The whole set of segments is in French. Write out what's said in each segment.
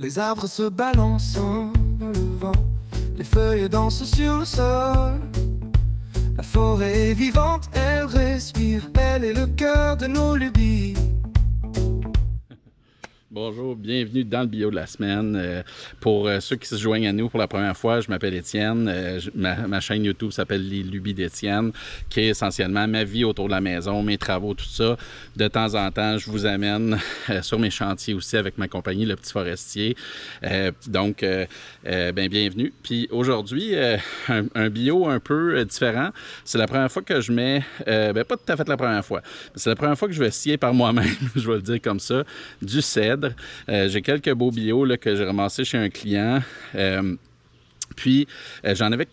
Les arbres se balancent en le vent, les feuilles dansent sur le sol. La forêt est vivante, elle respire, elle est le cœur de nos lubies. Bonjour, bienvenue dans le bio de la semaine. Pour ceux qui se joignent à nous pour la première fois, je m'appelle Étienne. Ma chaîne YouTube s'appelle Les Lubies d'Étienne, qui est essentiellement ma vie autour de la maison, mes travaux, tout ça. De temps en temps, je vous amène sur mes chantiers aussi avec ma compagnie, Le Petit Forestier. Bienvenue. Puis aujourd'hui, un bio un peu différent. C'est la première fois que je mets, pas tout à fait la première fois, mais c'est la première fois que je vais scier par moi-même, je vais le dire comme ça, du cèdre. J'ai quelques beaux bio là, que j'ai ramassés chez un client. Puis, j'en avais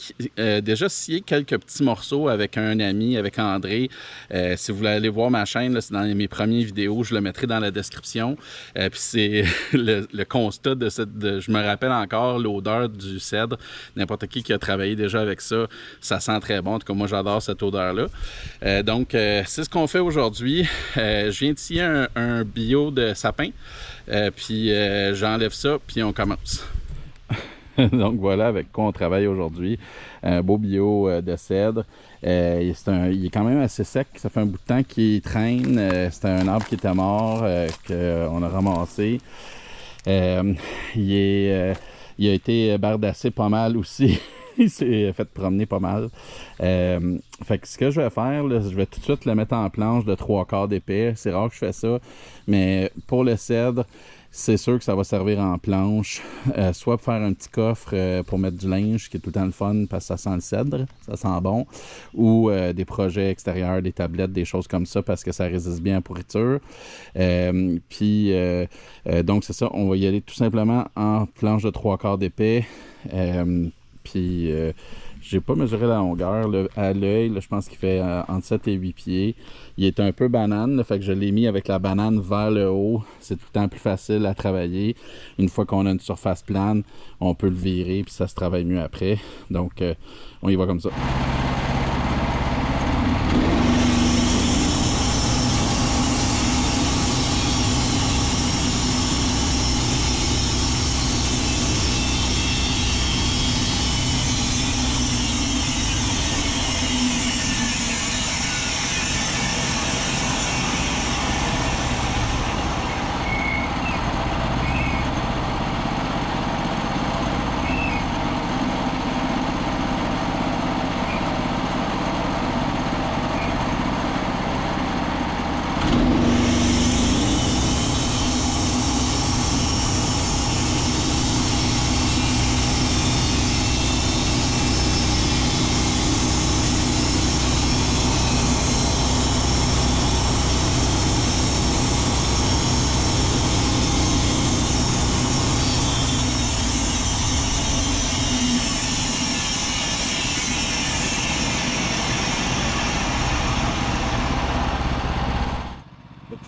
déjà scié quelques petits morceaux avec un ami, avec André. Si vous voulez aller voir ma chaîne, là, c'est dans mes premières vidéos. Je le mettrai dans la description. Puis, c'est le constat je me rappelle encore l'odeur du cèdre. N'importe qui a travaillé déjà avec ça, ça sent très bon. En tout cas, moi, j'adore cette odeur-là. C'est ce qu'on fait aujourd'hui. Je viens de scier un bio de sapin. Puis, j'enlève ça, puis on commence. Donc voilà avec quoi on travaille aujourd'hui. Un beau bio de cèdre. Il est quand même assez sec. Ça fait un bout de temps qu'il traîne. C'était un arbre qui était mort qu'on a ramassé. Il a été bardassé pas mal aussi. Il s'est fait promener pas mal. Fait que ce que je vais faire, là, je vais tout de suite le mettre en planche de 3/4 d'épais. C'est rare que je fais ça. Mais pour le cèdre, c'est sûr que ça va servir en planche, soit pour faire un petit coffre pour mettre du linge, qui est tout le temps le fun parce que ça sent le cèdre, ça sent bon, ou des projets extérieurs, des tablettes, des choses comme ça parce que ça résiste bien à la pourriture. Donc c'est ça, on va y aller tout simplement en planche de 3/4 d'épais. J'ai pas mesuré la longueur là, à l'œil, je pense qu'il fait entre 7 et 8 pieds. Il est un peu banane, là, fait que je l'ai mis avec la banane vers le haut. C'est tout le temps plus facile à travailler. Une fois qu'on a une surface plane, on peut le virer puis ça se travaille mieux après. Donc, on y va comme ça.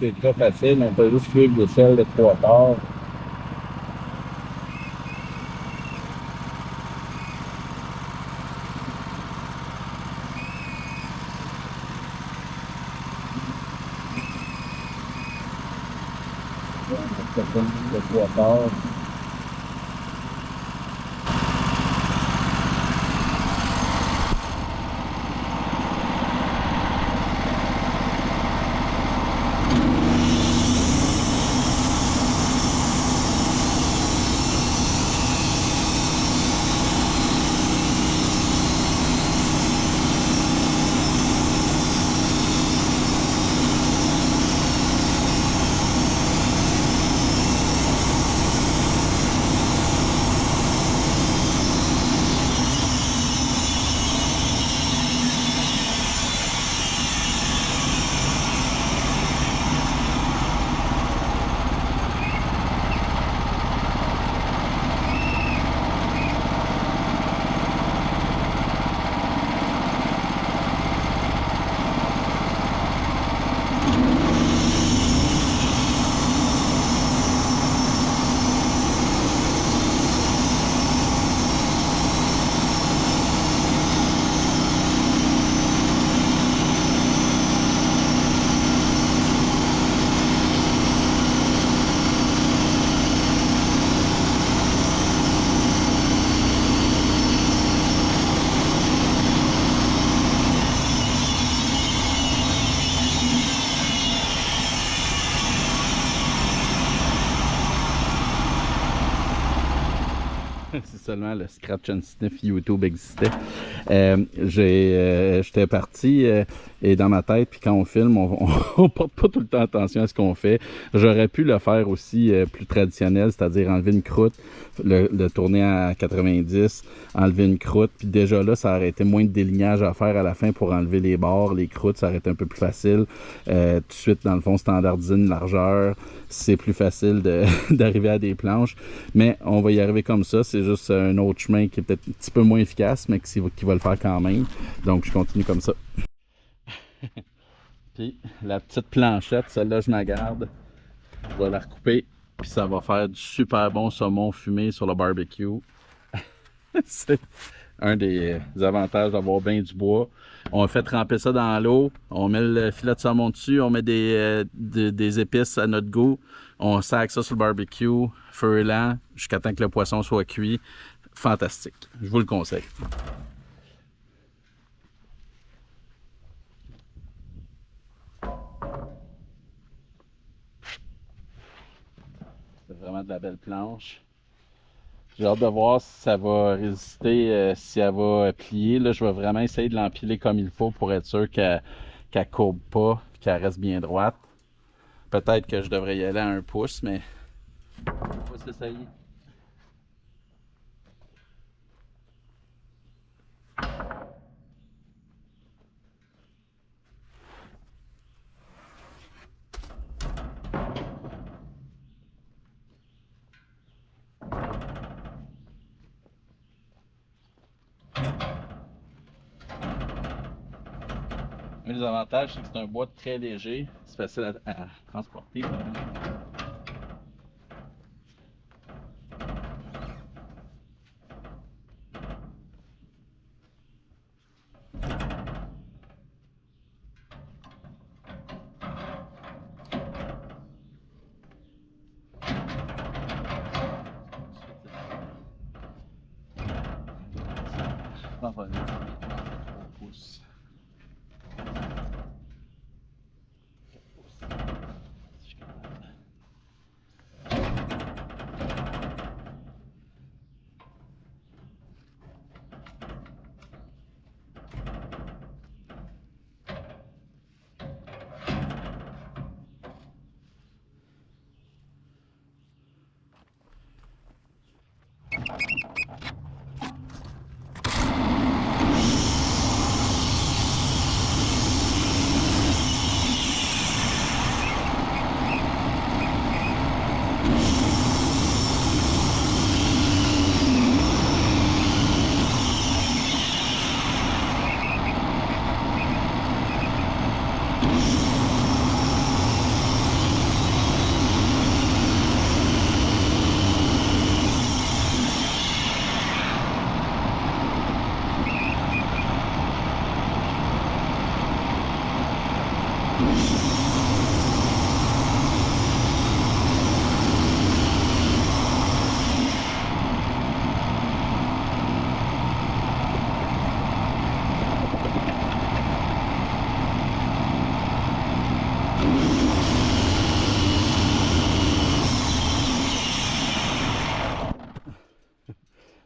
C'est très facile, on peut juste suivre l'échelle de 3/4. De 3/4. Si seulement le Scratch and Sniff YouTube existait. J'étais parti et dans ma tête, puis quand on filme, on porte pas tout le temps attention à ce qu'on fait. J'aurais pu le faire aussi plus traditionnel, c'est-à-dire enlever une croûte, le tourner à 90, enlever une croûte, puis déjà là, ça aurait été moins de délignage à faire à la fin pour enlever les bords, les croûtes, ça aurait été un peu plus facile. Tout de suite, dans le fond, standardiser une largeur, c'est plus facile d'arriver à des planches, mais on va y arriver comme ça. C'est juste un autre chemin qui est peut-être un petit peu moins efficace, mais qui va le faire quand même. Donc, je continue comme ça. Puis, la petite planchette, celle-là, je la garde. Je vais la recouper, puis ça va faire du super bon saumon fumé sur le barbecue. C'est un des avantages d'avoir bien du bois. On fait tremper ça dans l'eau, on met le filet de saumon dessus, on met des épices à notre goût, on sac ça sur le barbecue, feu lent, jusqu'à temps que le poisson soit cuit. Fantastique, je vous le conseille. C'est vraiment de la belle planche. J'ai hâte de voir si ça va résister, si elle va plier. Là, je vais vraiment essayer de l'empiler comme il faut pour être sûr qu'elle ne courbe pas, qu'elle reste bien droite. Peut-être que je devrais y aller à 1 pouce, mais on va s'essayer. Un des avantages, c'est que c'est un bois très léger, c'est facile à transporter. On va aller 3 pouces.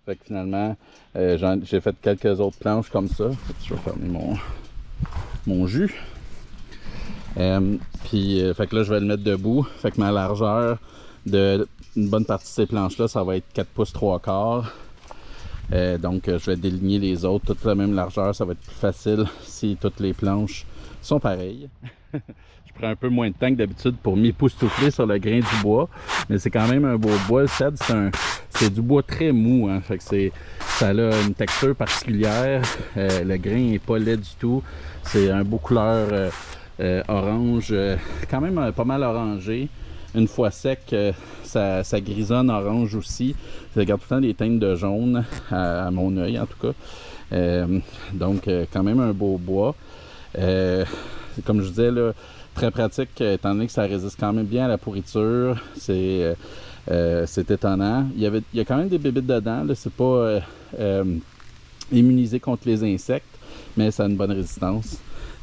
Fait que finalement, j'ai fait quelques autres planches comme ça. Je vais fermer mon jus. Fait que là, je vais le mettre debout. Fait que ma largeur d'une bonne partie de ces planches-là, ça va être 4 pouces 3 quarts. Donc, je vais déligner les autres, toute la même largeur. Ça va être plus facile si toutes les planches sont pareilles. Je prends un peu moins de temps que d'habitude pour m'époustoufler sur le grain du bois, mais c'est quand même un beau bois. Le cèdre, c'est du bois très mou, hein. Fait que ça a une texture particulière. Le grain n'est pas laid du tout. C'est un beau couleur orange, quand même pas mal orangé. Une fois sec, ça grisonne orange aussi. Ça garde tout le temps des teintes de jaune, à mon œil en tout cas. Donc, quand même un beau bois. Comme je disais, là, très pratique, étant donné que ça résiste quand même bien à la pourriture. C'est étonnant. Il y a quand même des bébites dedans. C'est pas immunisé contre les insectes, mais ça a une bonne résistance.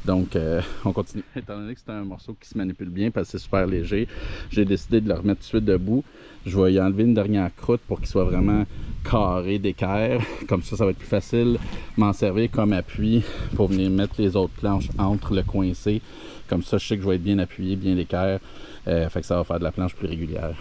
Donc, on continue. Étant donné que c'est un morceau qui se manipule bien parce que c'est super léger, j'ai décidé de le remettre tout de suite debout. Je vais y enlever une dernière croûte pour qu'il soit vraiment carré d'équerre. Comme ça va être plus facile m'en servir comme appui pour venir mettre les autres planches entre le coincé. Comme ça, je sais que je vais être bien appuyé, bien d'équerre. Fait que ça va faire de la planche plus régulière.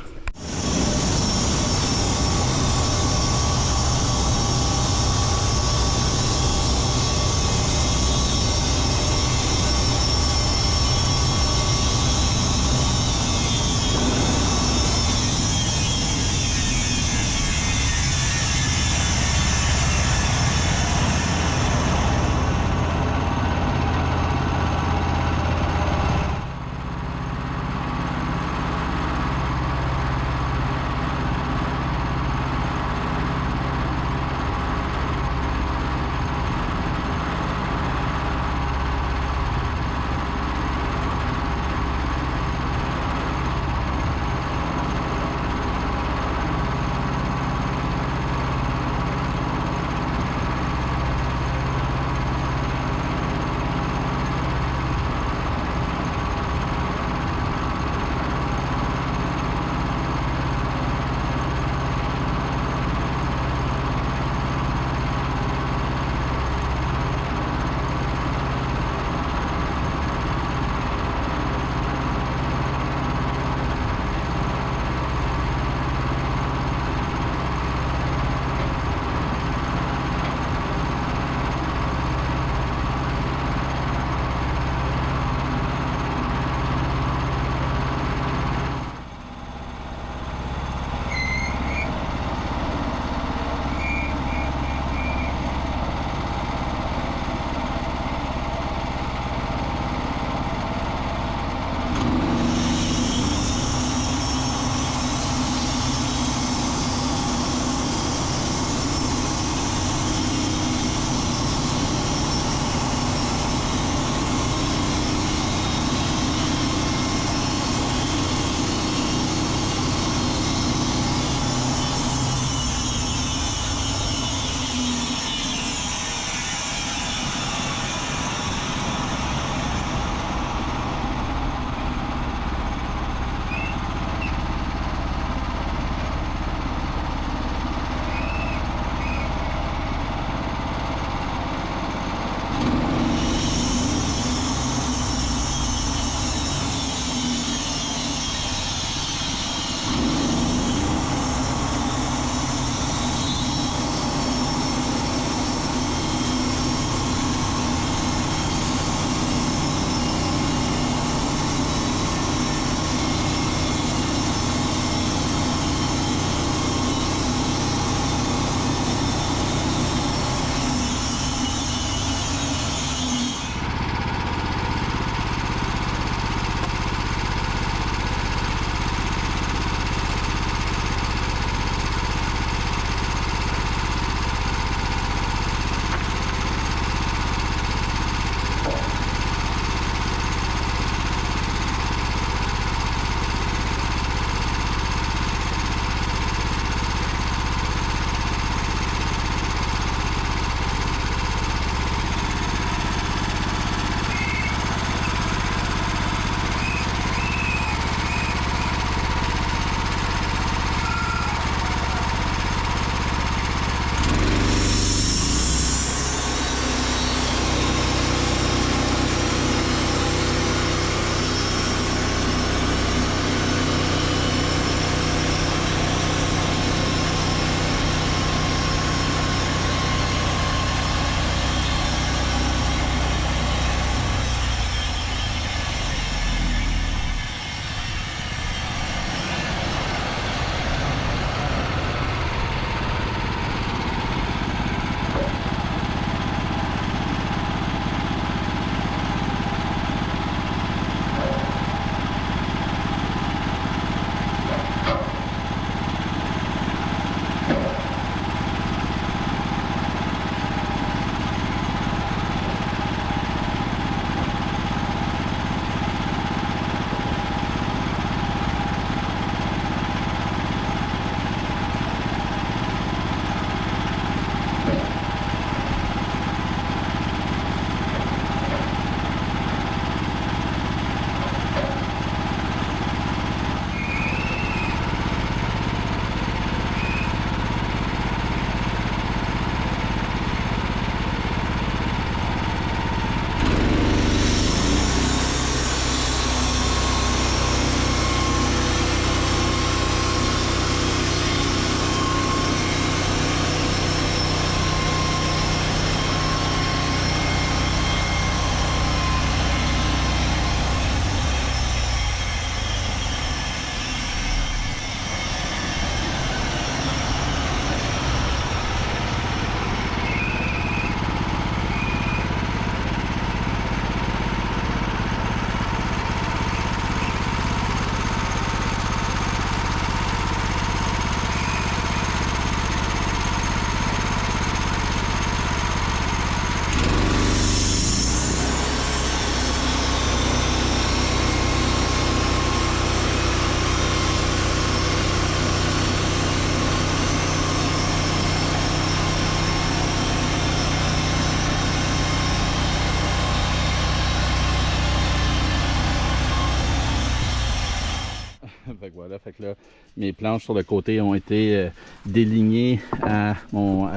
Fait que voilà, fait que là, mes planches sur le côté ont été délignées à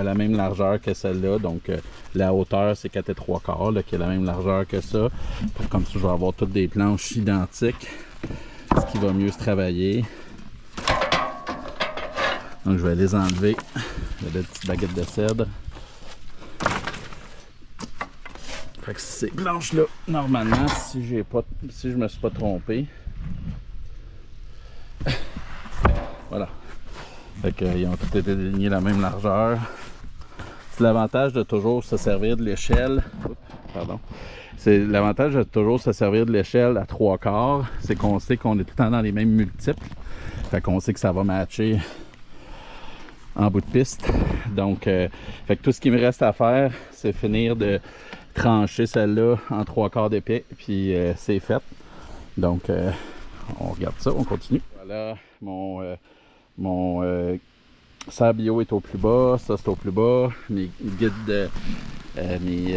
la même largeur que celle-là. Donc la hauteur, c'est 4 3/4, là, qui est la même largeur que ça. Comme ça, je vais avoir toutes des planches identiques, ce qui va mieux se travailler. Donc je vais les enlever. Il y a des petites baguettes de cèdre. Fait que ces planches-là, normalement, si je me suis pas trompé, voilà. Fait qu'ils ont tous été délignés la même largeur. C'est l'avantage de toujours se servir de l'échelle. Pardon. C'est l'avantage de toujours se servir de l'échelle à 3/4. C'est qu'on sait qu'on est tout le temps dans les mêmes multiples. Fait qu'on sait que ça va matcher en bout de piste. Donc, fait que tout ce qui me reste à faire, c'est finir de trancher celle-là en 3/4 d'épais, puis c'est fait. Donc, on regarde ça, on continue. Voilà, mon serre bio est au plus bas, ça c'est au plus bas, mes guides mes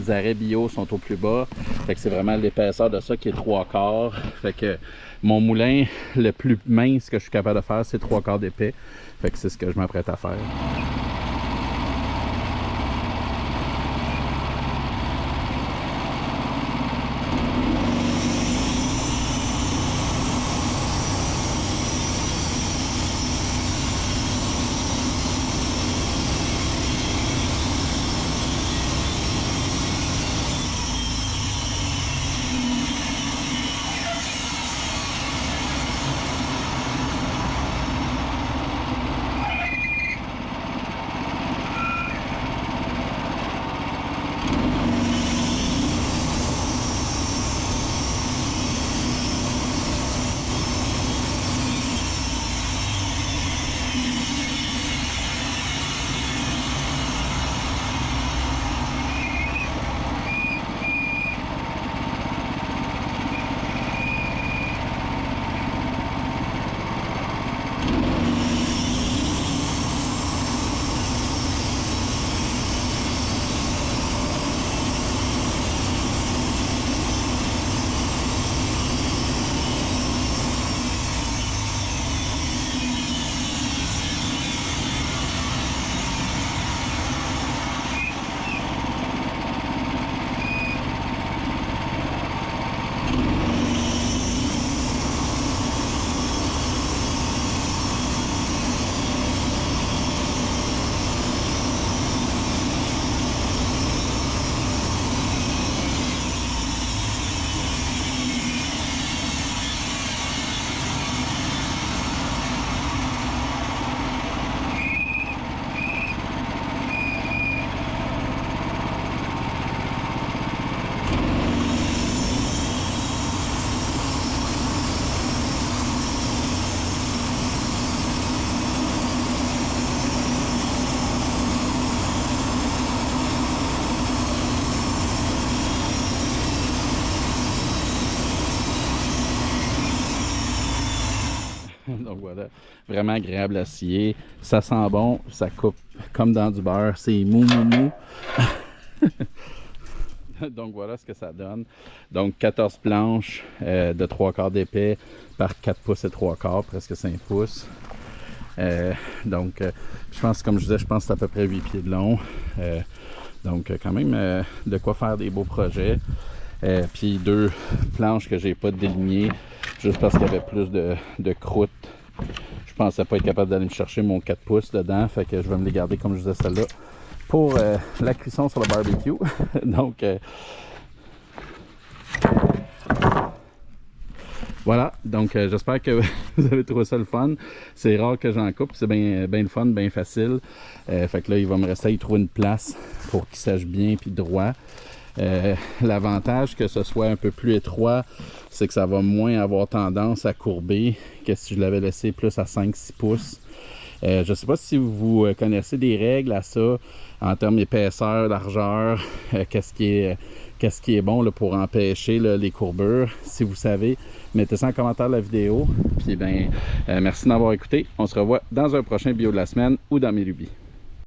arrêts bio sont au plus bas. Fait que c'est vraiment l'épaisseur de ça qui est 3/4. Fait que mon moulin, le plus mince que je suis capable de faire, c'est 3/4 d'épais. Fait que c'est ce que je m'apprête à faire. Donc voilà, vraiment agréable à scier. Ça sent bon, ça coupe comme dans du beurre. C'est mou. Donc voilà ce que ça donne. Donc 14 planches de 3/4 d'épais par 4 pouces et 3/4, presque 5 pouces. Donc je pense, comme je disais, je pense que c'est à peu près 8 pieds de long. Donc quand même de quoi faire des beaux projets. Puis 2 planches que j'ai pas délignées juste parce qu'il y avait plus de croûte. Je pensais pas être capable d'aller me chercher mon 4 pouces dedans, fait que je vais me les garder comme je disais celle-là pour la cuisson sur le barbecue. Donc voilà, donc j'espère que vous avez trouvé ça le fun. C'est rare que j'en coupe, c'est bien le fun, bien facile. Fait que là, il va me rester à y trouver une place pour qu'il sache bien puis droit. L'avantage que ce soit un peu plus étroit, c'est que ça va moins avoir tendance à courber que si je l'avais laissé plus à 5-6 pouces. Je ne sais pas si vous connaissez des règles à ça en termes d'épaisseur, largeur, qu'est-ce qui est bon là, pour empêcher là, les courbures. Si vous savez, mettez ça en commentaire de la vidéo. Puis merci d'avoir écouté. On se revoit dans un prochain bio de la semaine ou dans mes lubies.